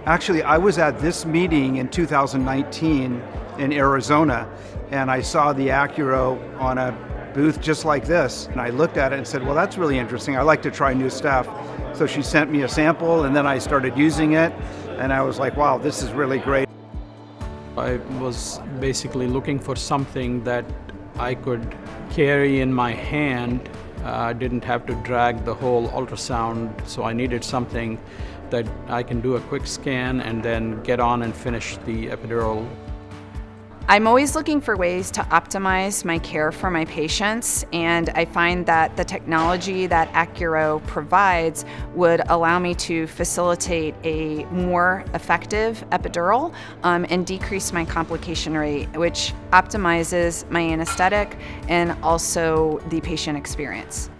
Actually, I was at this meeting in 2019 in Arizona, and I saw the Accuro on a booth just like this. And I looked at it and said, well, that's really interesting. I like to try new stuff. So she sent me a sample, and then I started using it, and I was like, wow, this is really great. I was basically looking for something that I could carry in my hand. I didn't have to drag the whole ultrasound, so I needed something that I can do a quick scan and then get on and finish the epidural. I'm always looking for ways to optimize my care for my patients, and I find that the technology that Accuro provides would allow me to facilitate a more effective epidural and decrease my complication rate, which optimizes my anesthetic and also the patient experience.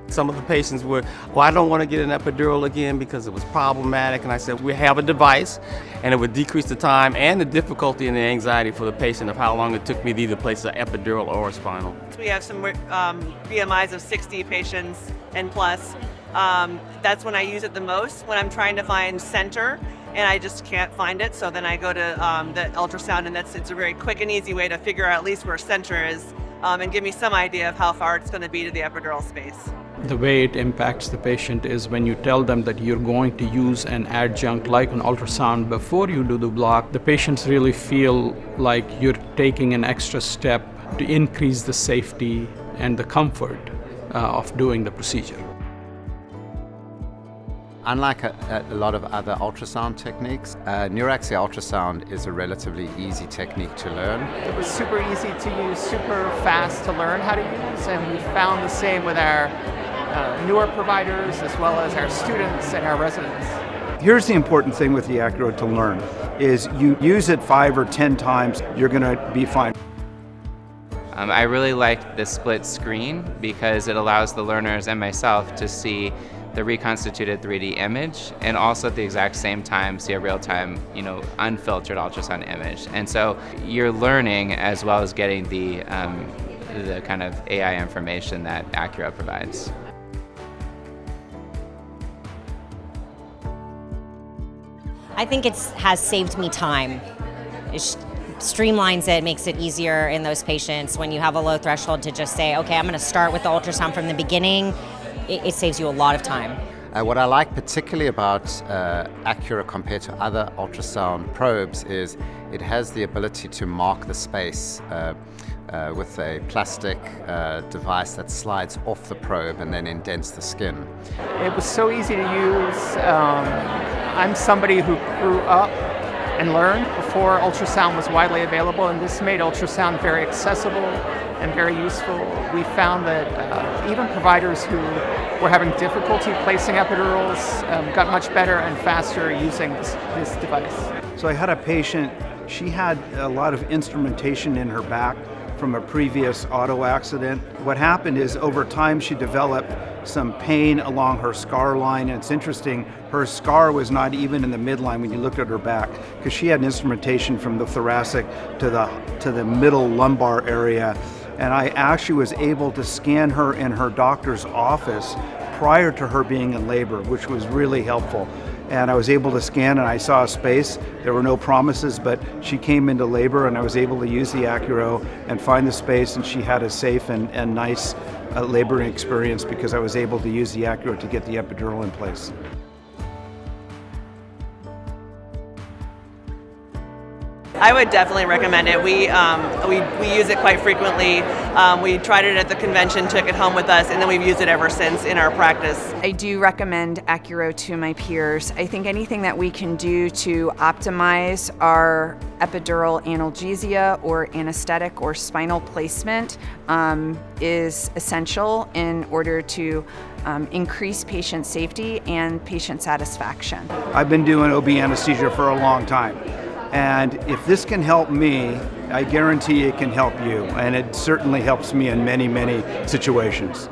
Some of the patients were, well, I don't want to get an epidural again because it was problematic. And I said, we have a device and it would decrease the time and the difficulty and the anxiety for the patient of how long it took me to either place an epidural or a spinal. We have some BMIs of 60 patients and plus. That's when I use it the most, when I'm trying to find center and I just can't find it. So then I go to the ultrasound, and it's a very quick and easy way to figure out at least where center is and give me some idea of how far it's going to be to the epidural space. The way it impacts the patient is when you tell them that you're going to use an adjunct like an ultrasound before you do the block, the patients really feel like you're taking an extra step to increase the safety and the comfort of doing the procedure. Unlike a lot of other ultrasound techniques, neuraxial ultrasound is a relatively easy technique to learn. It was super easy to use, super fast to learn how to use, and we found the same with our newer providers as well as our students and our residents. Here's the important thing with the Accuro to learn, is you use it 5 or 10 times, you're going to be fine. I really like the split screen because it allows the learners and myself to see the reconstituted 3D image and also at the exact same time see a real-time, unfiltered ultrasound image. And so you're learning as well as getting the kind of AI information that Accuro provides. I think it has saved me time. It streamlines it, makes it easier in those patients when you have a low threshold to just say, okay, I'm going to start with the ultrasound from the beginning. It saves you a lot of time. What I like particularly about Accuro compared to other ultrasound probes is it has the ability to mark the space with a plastic device that slides off the probe and then indents the skin. It was so easy to use. I'm somebody who grew up and learned before ultrasound was widely available, and this made ultrasound very accessible and very useful. We found that even providers who were having difficulty placing epidurals got much better and faster using this device. So I had a patient, she had a lot of instrumentation in her back from a previous auto accident. What happened is over time she developed some pain along her scar line, and it's interesting, her scar was not even in the midline when you looked at her back, because she had instrumentation from the thoracic to the middle lumbar area. And I actually was able to scan her in her doctor's office prior to her being in labor, which was really helpful. And I was able to scan and I saw a space. There were no promises, but she came into labor and I was able to use the Accuro and find the space, and she had a safe and nice laboring experience because I was able to use the Accuro to get the epidural in place. I would definitely recommend it. We use it quite frequently. We tried it at the convention, took it home with us, and then we've used it ever since in our practice. I do recommend Accuro to my peers. I think anything that we can do to optimize our epidural analgesia or anesthetic or spinal placement is essential in order to increase patient safety and patient satisfaction. I've been doing OB anesthesia for a long time. And if this can help me, I guarantee it can help you. And it certainly helps me in many, many situations.